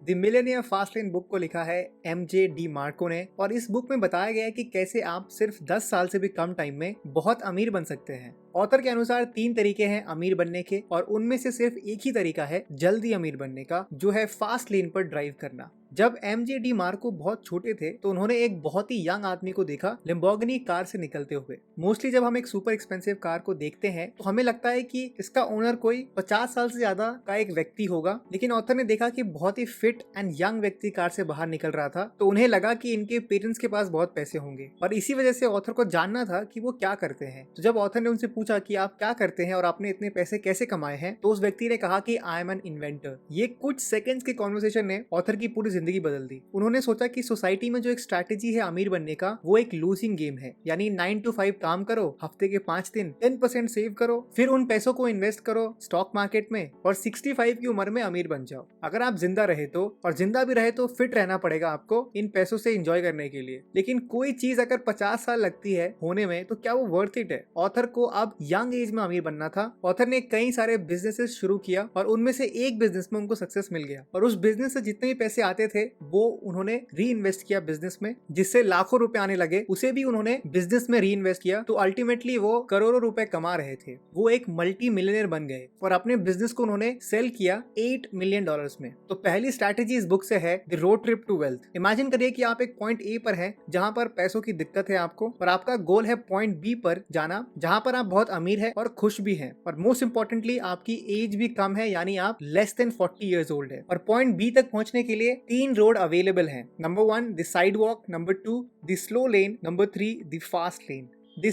The Millionaire fast lane book को लिखा है MJ DiMarco ने और इस बुक में बताया गया है कि कैसे आप सिर्फ 10 साल से भी कम टाइम में बहुत अमीर बन सकते हैं। ऑथर के अनुसार 3 तरीके हैं अमीर बनने के और उनमें से सिर्फ एक ही तरीका है जल्दी अमीर बनने का, जो है फास्ट लेन पर ड्राइव करना। जब MJ DiMarco बहुत छोटे थे तो उन्होंने एक बहुत ही यंग आदमी को देखा लैम्बोर्गिनी कार से निकलते हुए। मोस्टली जब हम एक सुपर एक्सपेंसिव कार को देखते हैं तो हमें लगता है कि इसका ओनर कोई 50 साल से ज्यादा का एक व्यक्ति होगा, लेकिन ऑथर ने देखा कि बहुत ही फिट एंड यंग व्यक्ति कार से बाहर निकल रहा था तो उन्हें लगा कि इनके पेरेंट्स के पास बहुत पैसे होंगे और इसी वजह से ऑथर को जानना था कि वो क्या करते हैं। तो जब ऑथर ने उनसे पूछा कि आप क्या करते हैं और आपने इतने पैसे कैसे कमाए हैं, तो उस व्यक्ति ने कहा कि आई एम एन इन्वेंटर। ये कुछ सेकंड्स के कॉन्वर्सेशन ने ऑथर की पूरी जिंदगी बदल दी। उन्होंने सोचा कि सोसाइटी में जो एक स्ट्रैटेजी है अमीर बनने का, वो एक लूजिंग गेम है, यानी 9 to 5 काम करो, हफ्ते के 5 दिन 10% सेव करो, फिर उन पैसों को इन्वेस्ट करो स्टॉक मार्केट में और 65 की उम्र में अमीर बन जाओ। अगर आप जिंदा रहे तो, और जिंदा भी रहे तो फिट रहना पड़ेगा आपको इन पैसों से एंजॉय करने के लिए। लेकिन कोई चीज अगर 50 साल लगती है होने में तो क्या वो वर्थ इट है? ऑथर को अब यंग एज में अमीर बनना था। ऑथर ने कई सारे बिजनेसेस शुरू किया और उनमें से एक बिजनेस में उनको सक्सेस मिल गया और उस बिजनेस से जितने भी पैसे आते थे वो उन्होंने री इन्वेस्ट किया बिजनेस में, जिससे लाखों रुपए आने लगे। उसे भी उन्होंने बिजनेस में री इन्वेस्ट किया तो अल्टीमेटली वो करोड़ों रुपए कमा रहे थे। वो एक मल्टी मिलियनर बन गए और अपने बिजनेस को उन्होंने सेल किया $8 मिलियन में। तो पहली स्ट्रैटेजी इस बुक से है the road trip to wealth. Imagine करिए कि आप एक पॉइंट ए पर हैं जहां पर पैसों की दिक्कत है आपको, और आपका गोल है पॉइंट बी पर जाना जहां पर आप बहुत अमीर है और खुश भी हैं, और मोस्ट इंपॉर्टेंटली आपकी एज भी कम है, यानी आप लेस देन 40 ईयर्स ओल्ड है। और पॉइंट बी तक पहुंचने के लिए 3 रोड अवेलेबल हैं। Number 1 the side walk, number 2 the slow lane, number 3 the fast lane. The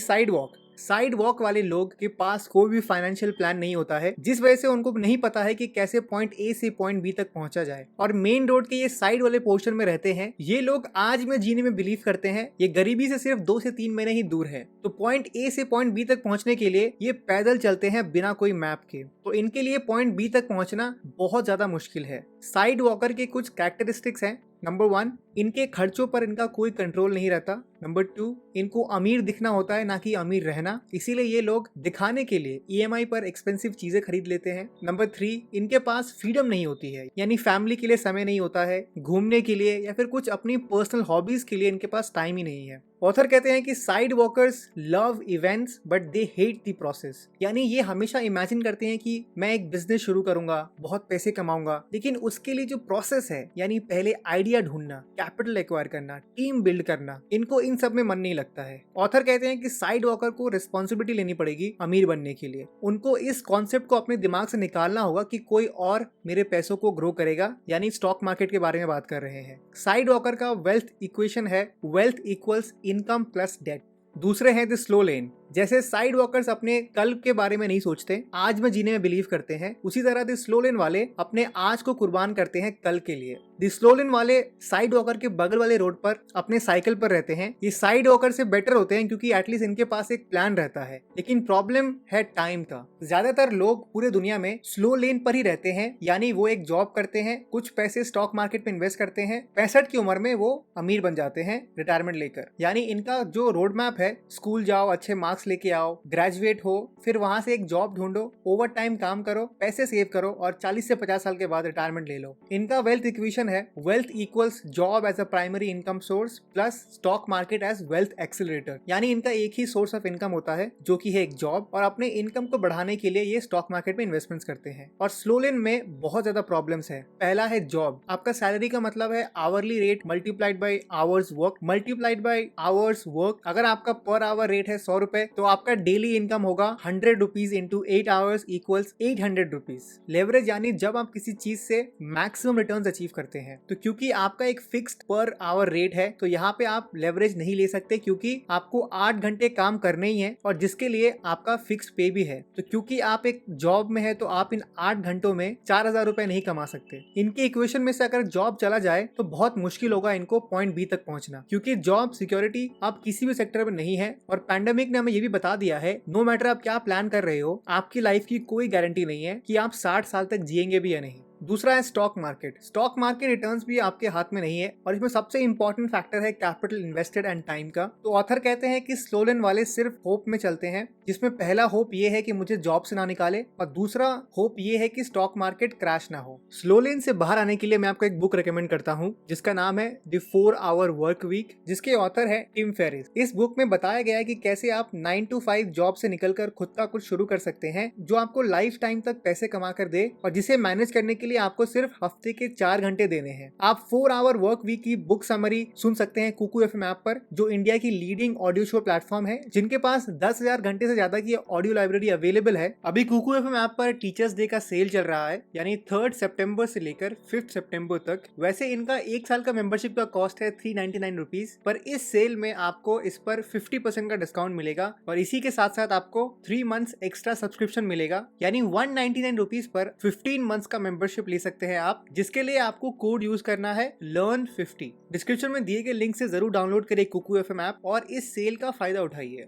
side walk वाले लोग के पास कोई भी फाइनेंशियल प्लान नहीं होता है, जिस वजह से उनको नहीं पता है कि कैसे पॉइंट ए से पॉइंट बी तक पहुंचा जाए, और मेन रोड के ये साइड वाले पोर्शन में रहते हैं। ये लोग आज में जीने में बिलीव करते हैं। ये गरीबी से सिर्फ 2 से 3 महीने ही दूर है, तो पॉइंट ए से पॉइंट बी तक पहुंचने के लिए ये पैदल चलते हैं बिना कोई मैप के। तो इनके लिए पॉइंट बी तक पहुंचना बहुत ज्यादा मुश्किल है। साइड वॉकर के कुछ कैरेक्टरिस्टिक्स हैं। नंबर 1, इनके खर्चों पर इनका कोई कंट्रोल नहीं रहता। नंबर 2, इनको अमीर दिखना होता है ना कि अमीर रहना, इसीलिए ये लोग दिखाने के लिए EMI पर एक्सपेंसिव चीजें खरीद लेते हैं। नंबर 3, इनके पास फ्रीडम नहीं होती है, यानी फैमिली के लिए समय नहीं होता है, घूमने के लिए या फिर कुछ अपनी पर्सनल हॉबीज के लिए इनके पास टाइम ही नहीं है। ऑथर कहते हैं कि side walkers love events but they hate the process, यानी ये हमेशा इमेजिन करते हैं कि मैं एक बिजनेस शुरू करूंगा, बहुत पैसे कमाऊंगा, लेकिन उसके लिए जो प्रोसेस है, यानी पहले आइडिया ढूंढना, कैपिटल एक्वायर करना, टीम बिल्ड करना, इनको इन सब में मन नहीं लगता है। ऑथर कहते हैं कि साइड वॉकर को रिस्पॉन्सिबिलिटी लेनी पड़ेगी अमीर बनने के लिए। उनको इस कॉन्सेप्ट को अपने दिमाग से निकालना होगा कि कोई और मेरे पैसों को ग्रो करेगा, यानी स्टॉक मार्केट के बारे में बात कर रहे हैं। साइड वॉकर का वेल्थ इक्वेशन है wealth equals income plus debt. दूसरे हैं द स्लो लेन। जैसे साइड वॉकर्स अपने कल के बारे में नहीं सोचते, आज में जीने में बिलीव करते हैं, उसी तरह द स्लो लेन वाले अपने आज को कुर्बान करते हैं कल के लिए। द स्लो लेन वाले साइड वॉकर के बगल वाले रोड पर अपने साइकिल पर रहते हैं। ये साइड वॉकर से बेटर होते हैं क्योंकि एटलीस्ट इनके पास एक प्लान रहता है, लेकिन प्रॉब्लम है टाइम का। ज्यादातर लोग पूरे दुनिया में स्लो लेन पर ही रहते हैं, यानी वो एक जॉब करते हैं, कुछ पैसे स्टॉक मार्केट में इन्वेस्ट करते हैं, 65 की उम्र में वो अमीर बन जाते हैं रिटायरमेंट लेकर। यानी इनका जो रोड मैप है, स्कूल जाओ, अच्छे मार्क्स लेके आओ, ग्रेजुएट हो, फिर वहां से एक जॉब ढूंढो, ओवर टाइम काम करो, पैसे सेव करो और 40 से 50 साल के बाद रिटायरमेंट ले लो। इनका वेल्थ इक्वेशन है wealth equals job as a primary income source plus stock market as wealth accelerator. यानी इनका एक ही सोर्स ऑफ इनकम होता है जो कि है एक जॉब, और अपने इनकम को बढ़ाने के लिए ये स्टॉक मार्केट में इन्वेस्टमेंट्स करते हैं। और स्लो लेन में बहुत ज्यादा प्रॉब्लम्स है। पहला है जॉब। आपका सैलरी का मतलब है hourly rate multiplied by hours work multiplied by hours work. अगर आपका पर आवर रेट है 100 रुपए, तो आपका डेली इनकम होगा 100 rupees into 8 hours equals 800 rupees. Leverage यानी जब आप किसी चीज से मैक्सिमम रिटर्न्स अचीव करते हैं, तो क्योंकि आपका एक फिक्स्ड पर आवर रेट है, तो यहाँ पे आप लेवरेज नहीं ले सकते क्योंकि आपको 8 घंटे काम करने ही है, और जिसके लिए आपका फिक्स्ड पे भी है। तो क्योंकि आप एक जॉब में है, तो आप इन 8 घंटों में 4000 रुपए नहीं कमा सकते। इनके इक्वेशन में से अगर जॉब चला जाए तो बहुत मुश्किल होगा इनको पॉइंट बी तक पहुंचना, क्योंकि जॉब सिक्योरिटी अब किसी भी सेक्टर में नहीं है। और पैंडेमिक ने हमें ये भी बता दिया है, नो मैटर आप क्या प्लान कर रहे हो, आपकी लाइफ की कोई गारंटी नहीं है कि आप 60 साल तक जिएंगे भी या नहीं। दूसरा है stock market. Stock market returns भी आपके हाथ में नहीं है और इसमें सबसे इंपॉर्टेंट फैक्टर है कैपिटल इन्वेस्टेड एंड टाइम का। तो ऑथर कहते हैं कि स्लो लेन वाले सिर्फ होप में चलते हैं, जिसमें पहला होप ये है कि मुझे जॉब से ना निकाले और दूसरा होप ये है कि स्टॉक मार्केट क्रैश ना हो। स्लो लेन से बाहर आने के लिए मैं आपको एक बुक रिकमेंड करता हूँ जिसका नाम है द 4 आवर वर्क वीक, जिसके ऑथर है टिम फेरिस। इस बुक में बताया गया है कि कैसे आप 9 to 5 जॉब से निकलकर खुद का कुछ शुरू कर सकते हैं जो आपको लाइफ टाइम तक पैसे कमा कर दे और जिसे मैनेज करने के लिए आपको सिर्फ हफ्ते के 4 घंटे देने हैं। आप 4 आवर वर्क वीक की बुक समरी सुन सकते हैं कुकू एफएम ऐप पर, जो इंडिया की लीडिंग ऑडियो शो प्लेटफॉर्म है जिनके पास 10,000 घंटे से ज्यादा की ऑडियो लाइब्रेरी अवेलेबल है। अभी कुकू एफएम ऐप पर टीचर्स डे का सेल चल रहा है, यानी 3 सितंबर से लेकर 5 सितंबर तक। वैसे इनका 1 साल का मेंबरशिप का कॉस्ट है 399 रुपीज, पर इस सेल में आपको इस पर 50% का डिस्काउंट मिलेगा और इसी के साथ साथ आपको 3 मंथ्स एक्स्ट्रा सब्सक्रिप्शन मिलेगा, यानी 199 रुपीज पर 15 मंथ्स का मेंबरशिप ले सकते हैं आप, जिसके लिए आपको कोड यूज करना है learn50। डिस्क्रिप्शन में दिए गए लिंक से जरूर डाउनलोड करें कुकू एफएम ऐप और इस सेल का फायदा उठाइए।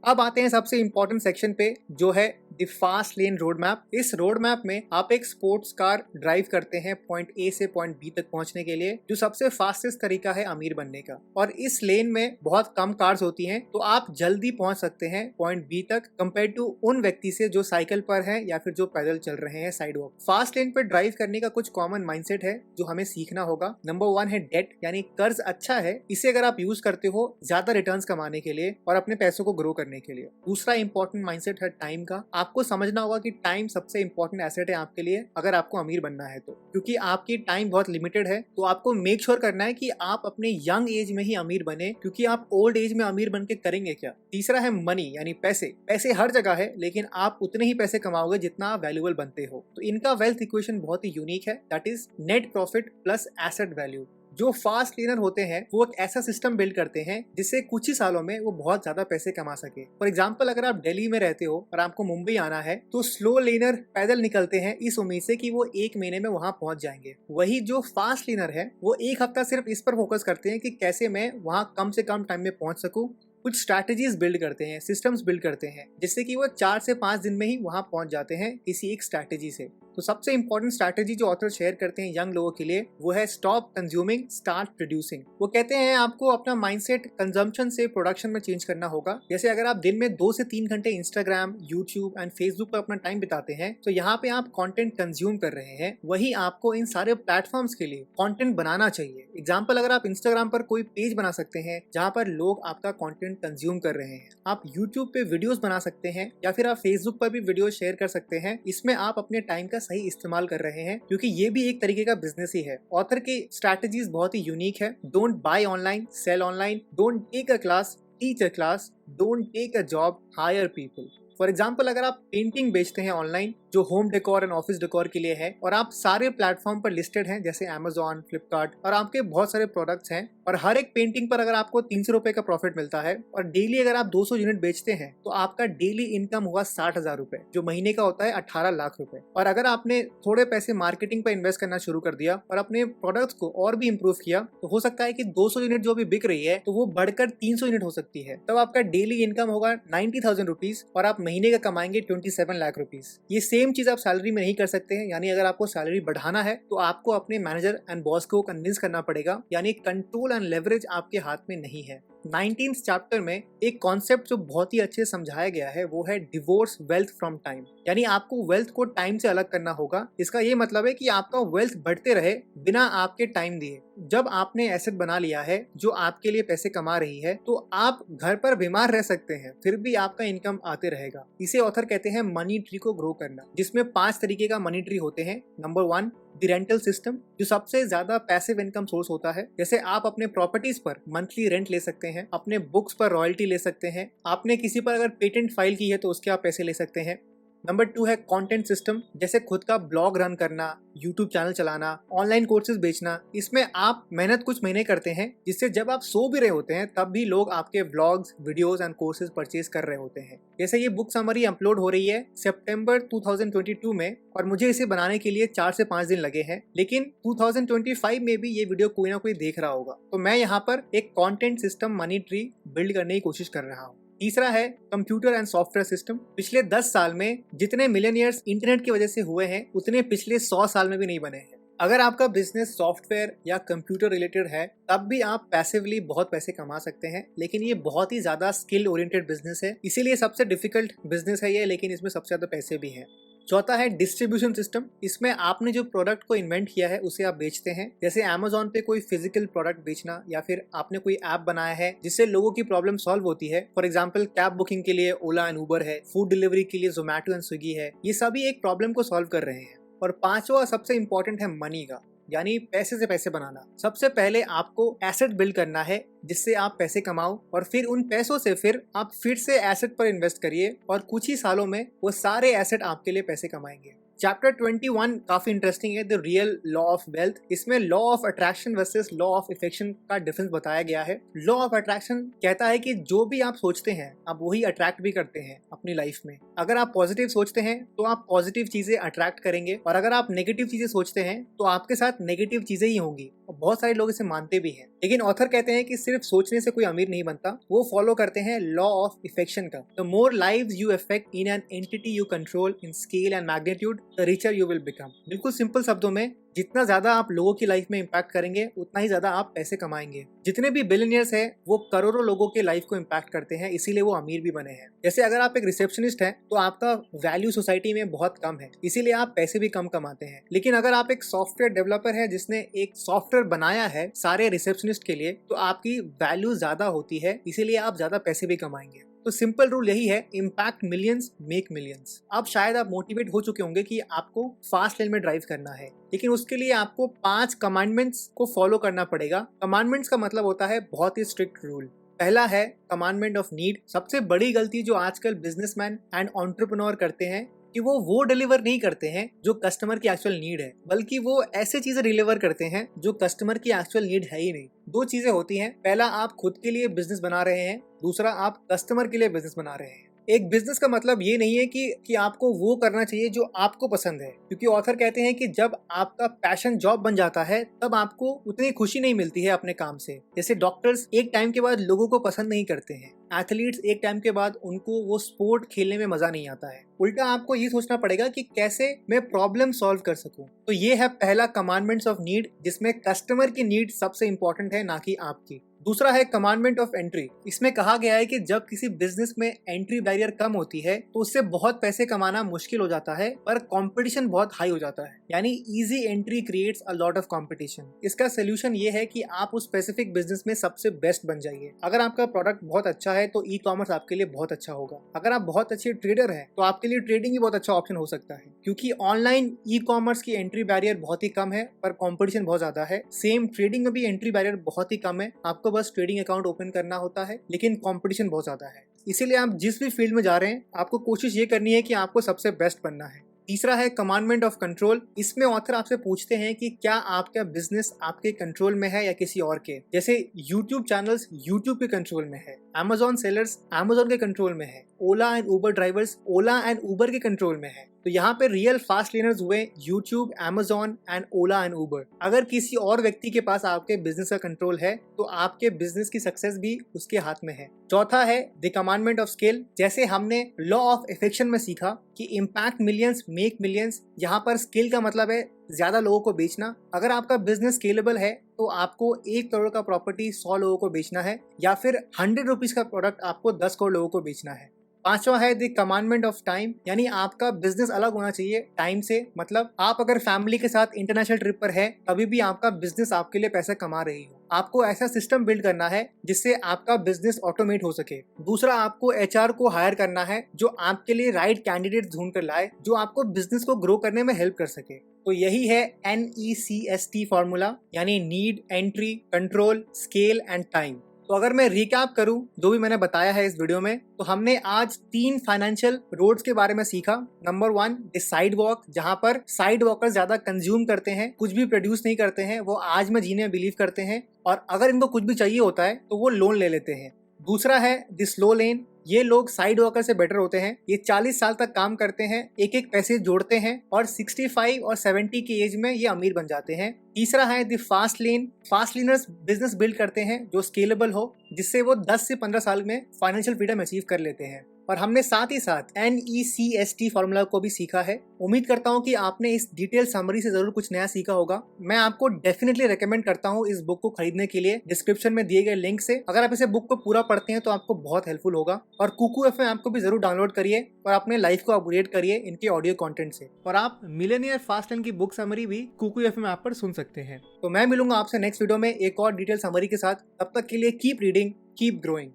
अब आते हैं सबसे इंपॉर्टेंट सेक्शन पे, जो है the fast lane road map. इस रोड मैप में आप एक स्पोर्ट्स कार ड्राइव करते हैं पॉइंट ए से पॉइंट बी तक पहुंचने के लिए, जो सबसे फास्टेस्ट तरीका है अमीर बनने का। और इस लेन में बहुत कम कार्स होती हैं, तो आप जल्दी पहुंच सकते हैं पॉइंट बी तक कंपेयर टू उन व्यक्ति से जो साइकिल पर है या फिर जो पैदल चल रहे हैं साइड वॉक। फास्ट लेन पर ड्राइव करने का कुछ कॉमन माइंडसेट है जो हमें सीखना होगा। नंबर 1 है डेट, यानी कर्ज अच्छा है, इसे अगर आप यूज करते हो ज्यादा रिटर्न्स कमाने के लिए और अपने पैसों को ग्रो करने के लिए। दूसरा इंपॉर्टेंट माइंडसेट है टाइम का। आपको समझना होगा कि टाइम सबसे इंपॉर्टेंट एसेट है आपके लिए अगर आपको अमीर बनना है तो, क्योंकि आपकी टाइम बहुत लिमिटेड है। तो आपको मेक श्योर करना है कि आप अपने यंग एज में ही अमीर बने, क्योंकि आप ओल्ड एज में अमीर बन के करेंगे क्या। तीसरा है मनी, यानी पैसे। पैसे हर जगह है, लेकिन आप उतने ही पैसे कमाओगे जितना आप वैल्यूएबल बनते हो। तो इनका वेल्थ इक्वेशन बहुत ही यूनिक है, that is net profit plus asset value. जो फास्ट लेनर होते हैं वो एक ऐसा सिस्टम बिल्ड करते हैं जिससे कुछ ही सालों में वो बहुत ज्यादा पैसे कमा सके। फॉर एग्जांपल, अगर आप दिल्ली में रहते हो और आपको मुंबई आना है तो स्लो लेनर पैदल निकलते हैं इस उम्मीद से कि वो 1 महीने में वहां पहुंच जाएंगे। वही जो फास्ट लेनर है वो 1 हफ्ता सिर्फ इस पर फोकस करते हैं कि कैसे मैं वहां कम से कम टाइम में पहुंच सकूं। कुछ स्ट्रैटेजीज बिल्ड करते हैं, सिस्टम्स बिल्ड करते हैं, जिससे कि वो 4 से 5 दिन में ही वहां पहुंच जाते हैं किसी एक स्ट्रैटेजी से। तो सबसे इंपॉर्टेंट स्ट्रैटेजी जो ऑथर शेयर करते हैं यंग लोगों के लिए वो है स्टॉप कंज्यूमिंग, स्टार्ट प्रोड्यूसिंग। वो कहते हैं आपको अपना माइंडसेट कंजम्पशन से प्रोडक्शन में चेंज करना होगा। जैसे अगर आप दिन में 2 से 3 घंटे इंस्टाग्राम, यूट्यूब एंड फेसबुक पर अपना टाइम बिताते हैं, तो यहाँ पे आप कंटेंट कंज्यूम कर रहे हैं। वही आपको इन सारे प्लेटफॉर्म्स के लिए कंटेंट बनाना चाहिए। एग्जाम्पल, अगर आप इंस्टाग्राम पर कोई पेज बना सकते हैं जहाँ पर लोग आपका कंटेंट कंज्यूम कर रहे हैं, आप यूट्यूब पे वीडियोस बना सकते हैं, या फिर आप फेसबुक पर भी वीडियो शेयर कर सकते हैं। इसमें आप अपने टाइम का सही इस्तेमाल कर रहे हैं, क्योंकि ये भी एक तरीके का बिजनेस ही है। ऑथर की स्ट्रैटेजीज बहुत ही यूनिक है। Don't buy online, sell online, don't take a class, teach a class, don't take a job, hire people. For example, अगर आप पेंटिंग बेचते हैं ऑनलाइन जो home decor and office decor के लिए है और आप सारे प्लेटफॉर्म पर लिस्टेड हैं जैसे Amazon, फ्लिपकार्ट, और आपके बहुत सारे प्रोडक्ट्स हैं और हर एक पेंटिंग पर अगर आपको 300 रुपए का प्रॉफिट मिलता है और डेली अगर आप 200 यूनिट बेचते हैं तो आपका डेली इनकम हुआ 60,000 रुपए, जो महीने का होता है 18 लाख रुपए। और अगर आपने थोड़े पैसे मार्केटिंग पर इन्वेस्ट करना शुरू कर दिया और अपने प्रोडक्ट्स को और भी इंप्रूव किया, तो हो सकता है कि 200 यूनिट जो भी बिक रही है तो वो बढ़कर 300 यूनिट हो सकती है। तब आपका डेली इनकम होगा 90,000 रुपीज और आप महीने का कमाएंगे 27 लाख रुपीज। ये सेम चीज आप सैलरी में नहीं कर सकते हैं, यानी अगर आपको सैलरी बढ़ाना है तो आपको अपने मैनेजर एंड बॉस को कन्विंस करना पड़ेगा, यानी कंट्रोल एंड लेवरेज आपके हाथ में नहीं है। 19th चैप्टर में एक कॉन्सेप्ट जो बहुत ही अच्छे समझाया गया है वो है डिवोर्स वेल्थ फ्रॉम टाइम, यानी आपको वेल्थ को टाइम से अलग करना होगा। इसका ये मतलब है कि आपका वेल्थ बढ़ते रहे बिना आपके टाइम दिए। जब आपने एसेट बना लिया है जो आपके लिए पैसे कमा रही है, तो आप घर पर बीमार रह सकते हैं फिर भी आपका इनकम आते रहेगा। इसे ऑथर कहते हैं मनी ट्री को ग्रो करना, जिसमें 5 तरीके का मनी ट्री होते हैं। नंबर 1, द रेंटल सिस्टम, जो सबसे ज्यादा पैसिव इनकम सोर्स होता है। जैसे आप अपने प्रॉपर्टीज पर मंथली रेंट ले सकते हैं, अपने बुक्स पर रॉयल्टी ले सकते हैं, आपने किसी पर अगर पेटेंट फाइल की है तो उसके आप पैसे ले सकते हैं। नंबर 2 है कंटेंट सिस्टम, जैसे खुद का ब्लॉग रन करना, यूट्यूब चैनल चलाना, ऑनलाइन कोर्सेज बेचना। इसमें आप मेहनत कुछ महीने करते हैं, जिससे जब आप सो भी रहे होते हैं तब भी लोग आपके vlogs, videos and courses purchase कर रहे होते हैं। जैसे ये बुक समरी अपलोड हो रही है सितंबर 2022 में और मुझे इसे बनाने के लिए 4 से 5 दिन लगे हैं, लेकिन 2025 में भी ये वीडियो कोई ना कोई देख रहा होगा। तो मैं यहाँ पर एक content system money tree build करने की कोशिश कर रहा हूँ। तीसरा है कंप्यूटर एंड सॉफ्टवेयर सिस्टम। पिछले 10 साल में जितने मिलियनियर्स इंटरनेट की वजह से हुए हैं उतने पिछले 100 साल में भी नहीं बने हैं। अगर आपका बिजनेस सॉफ्टवेयर या कंप्यूटर रिलेटेड है तब भी आप पैसिवली बहुत पैसे कमा सकते हैं, लेकिन ये बहुत ही ज्यादा स्किल ओरिएंटेड बिजनेस है, इसीलिए सबसे डिफिकल्ट बिजनेस है ये, लेकिन इसमें सबसे ज्यादा पैसे भी हैं। चौथा है डिस्ट्रीब्यूशन सिस्टम। इसमें आपने जो प्रोडक्ट को इन्वेंट किया है उसे आप बेचते हैं। जैसे अमेजोन पे कोई फिजिकल प्रोडक्ट बेचना, या फिर आपने कोई ऐप बनाया है जिससे लोगों की प्रॉब्लम सॉल्व होती है। फॉर एग्जांपल कैब बुकिंग के लिए ओला एंड उबर है, फूड डिलीवरी के लिए जोमैटो एंड स्विगी है। ये सभी एक प्रॉब्लम को सॉल्व कर रहे हैं। और पांचवा सबसे इंपॉर्टेंट है मनी का, यानी पैसे से पैसे बनाना। सबसे पहले आपको एसेट बिल्ड करना है जिससे आप पैसे कमाओ, और फिर उन पैसों से फिर आप फिर से एसेट पर इन्वेस्ट करिए, और कुछ ही सालों में वो सारे एसेट आपके लिए पैसे कमाएंगे। चैप्टर 21 काफी इंटरेस्टिंग है, the real law of wealth. इसमें law of attraction versus law of affection का डिफरेंस बताया गया है। लॉ ऑफ अट्रैक्शन कहता है कि जो भी आप सोचते हैं आप वही अट्रैक्ट भी करते हैं अपनी लाइफ में। अगर आप पॉजिटिव सोचते हैं तो आप पॉजिटिव चीजें अट्रैक्ट करेंगे, और अगर आप नेगेटिव चीजें सोचते हैं तो आपके साथ नेगेटिव चीजें ही होंगी। और बहुत सारे लोग इसे मानते भी हैं, लेकिन ऑथर कहते हैं कि सिर्फ सोचने से कोई अमीर नहीं बनता, वो फॉलो करते हैं लॉ ऑफ इफेक्शन का। The more lives you affect in an entity you control in scale and magnitude, the richer you will become. बिल्कुल सिंपल शब्दों में, जितना ज्यादा आप लोगों की लाइफ में इम्पैक्ट करेंगे उतना ही ज्यादा आप पैसे कमाएंगे। जितने भी बिलियनियर्स हैं वो करोड़ों लोगों के लाइफ को इम्पैक्ट करते हैं, इसीलिए वो अमीर भी बने हैं। जैसे अगर आप एक रिसेप्शनिस्ट हैं तो आपका वैल्यू सोसाइटी में बहुत कम है, इसीलिए आप पैसे भी कम कमाते हैं। लेकिन अगर आप एक सॉफ्टवेयर डेवलपर है जिसने एक सॉफ्टवेयर बनाया है सारे रिसेप्शनिस्ट के लिए, तो आपकी वैल्यू ज्यादा होती है, इसीलिए आप ज्यादा पैसे भी कमाएंगे। तो सिंपल रूल यही है, इम्पैक्ट मिलियंस मेक मिलियंस। अब शायद आप मोटिवेट हो चुके होंगे कि आपको फास्ट लेन में ड्राइव करना है, लेकिन उसके लिए आपको 5 कमांडमेंट्स को फॉलो करना पड़ेगा। कमांडमेंट्स का मतलब होता है बहुत ही स्ट्रिक्ट रूल। पहला है कमांडमेंट ऑफ नीड। सबसे बड़ी गलती जो आजकल बिजनेसमैन एंड एंटरप्रेन्योर करते हैं कि वो डिलीवर नहीं करते हैं जो कस्टमर की एक्चुअल नीड है, बल्कि वो ऐसे चीजें डिलीवर करते हैं जो कस्टमर की एक्चुअल नीड है ही नहीं। 2 चीजें होती हैं, पहला आप खुद के लिए बिजनेस बना रहे हैं, दूसरा आप कस्टमर के लिए बिजनेस बना रहे हैं। एक बिजनेस का मतलब ये नहीं है कि आपको वो करना चाहिए जो आपको पसंद है, क्योंकि ऑथर कहते हैं कि जब आपका पैशन जॉब बन जाता है तब आपको उतनी खुशी नहीं मिलती है अपने काम से। जैसे डॉक्टर्स एक टाइम के बाद लोगों को पसंद नहीं करते हैं, एथलीट्स एक टाइम के बाद उनको वो स्पोर्ट खेलने में मजा नहीं आता है। उल्टा आपको ये सोचना पड़ेगा कि कैसे मैं प्रॉब्लम सॉल्व कर सकूं। तो ये है पहला कमांडमेंट्स ऑफ नीड, जिसमें कस्टमर की नीड सबसे इंपॉर्टेंट है, ना कि आपकी। दूसरा है कमांडमेंट ऑफ एंट्री। इसमें कहा गया है कि जब किसी बिजनेस में एंट्री बैरियर कम होती है तो उससे बहुत पैसे कमाना मुश्किल हो जाता है, पर कंपटीशन बहुत हाई हो जाता है, यानी easy entry creates a lot of competition. इसका सोल्यूशन ये है कि आप उस स्पेसिफिक बिजनेस में सबसे बेस्ट बन जाइए। अगर आपका प्रोडक्ट बहुत अच्छा है तो ई कॉमर्स आपके लिए बहुत अच्छा होगा। अगर आप बहुत अच्छे ट्रेडर हैं तो आपके लिए ट्रेडिंग ही बहुत अच्छा ऑप्शन हो सकता है, क्योंकि ऑनलाइन ई कॉमर्स की एंट्री बैरियर बहुत ही कम है पर कंपटीशन बहुत ज्यादा है। सेम ट्रेडिंग में भी एंट्री बैरियर बहुत ही कम है, आपको बस ट्रेडिंग अकाउंट ओपन करना होता है, लेकिन कंपटीशन बहुत ज्यादा है। इसीलिए आप जिस भी फील्ड में जा रहे हैं आपको कोशिश ये करनी है कि आपको सबसे बेस्ट बनना है। तीसरा है कमांडमेंट ऑफ कंट्रोल। इसमें ऑथर आपसे पूछते हैं कि क्या आपका बिजनेस आपके कंट्रोल में है या किसी और के। जैसे यूट्यूब चैनल्स यूट्यूब के कंट्रोल में है, अमेजोन सेलर्स अमेजोन के कंट्रोल में है, Ola and Uber drivers Ola and Uber के कंट्रोल में है। तो यहाँ पे रियल फास्ट लेनर्स हुए YouTube, Amazon and Ola and Uber. अगर किसी और व्यक्ति के पास आपके बिजनेस का कंट्रोल है तो आपके बिजनेस की सक्सेस भी उसके हाथ में है। चौथा है द कमांडमेंट ऑफ स्केल। जैसे हमने लॉ ऑफ इफेक्शन में सीखा कि इम्पैक्ट मिलियंस मेक मिलियंस, यहाँ पर स्केल का मतलब है ज्यादा लोगों को बेचना। अगर आपका बिजनेस स्केलेबल है तो आपको 1 करोड़ का प्रॉपर्टी 100 लोगों को बेचना है, या फिर 100 रुपीज का प्रोडक्ट आपको 10 करोड़ लोगों को बेचना है। पांचवा है द कमांडमेंट ऑफ टाइम, यानी आपका बिजनेस अलग होना चाहिए टाइम से। मतलब आप अगर फैमिली के साथ इंटरनेशनल ट्रिप पर है तभी भी आपका बिजनेस आपके लिए पैसा कमा रही हो। आपको ऐसा सिस्टम बिल्ड करना है जिससे आपका बिजनेस ऑटोमेट हो सके। दूसरा, आपको एचआर को हायर करना है जो आपके लिए राइट कैंडिडेट ढूंढ कर लाए, जो आपको बिजनेस को ग्रो करने में हेल्प कर सके। तो यही है NECST फॉर्मूला, यानी need, entry, control, scale and time. तो अगर मैं रिकैप करूं जो भी मैंने बताया है इस वीडियो में, तो हमने आज 3 फाइनेंशियल रोड्स के बारे में सीखा। नंबर 1 द साइड वॉक, जहां पर साइड वॉकर्स ज्यादा कंज्यूम करते हैं, कुछ भी प्रोड्यूस नहीं करते हैं, वो आज में जीने में बिलीव करते हैं, और अगर इनको कुछ भी चाहिए होता है तो वो लोन ले लेते हैं। दूसरा है द स्लो लेन, ये लोग साइड वर्कर से बेटर होते हैं। ये 40 साल तक काम करते हैं, एक एक पैसे जोड़ते हैं और 65 और 70 की एज में ये अमीर बन जाते हैं। तीसरा है the fast lane. Fast learners business build करते हैं जो स्केलेबल हो, जिससे वो 10 से 15 साल में फाइनेंशियल फ्रीडम अचीव कर लेते हैं। और हमने साथ ही साथ NECST फॉर्मूला को भी सीखा है। उम्मीद करता हूँ कि आपने इस डिटेल समरी से जरूर कुछ नया सीखा होगा। मैं आपको डेफिनेटली रेकमेंड करता हूँ इस बुक को खरीदने के लिए डिस्क्रिप्शन में दिए गए लिंक से। अगर आप इसे बुक को पूरा पढ़ते हैं तो आपको बहुत हेल्पफुल होगा। और कुकू FM ऐप को भी जरूर डाउनलोड करिए और अपने लाइफ को अपग्रेड करिए इनके ऑडियो कंटेंट से। और आप मिलेनियर फास्ट लेन की बुक समरी भी कुकू FM ऐप पर सुन सकते हैं। तो मैं मिलूंगा आपसे नेक्स्ट वीडियो में एक और डिटेल समरी के साथ। तब तक के लिए कीप रीडिंग, कीप ग्रोइंग।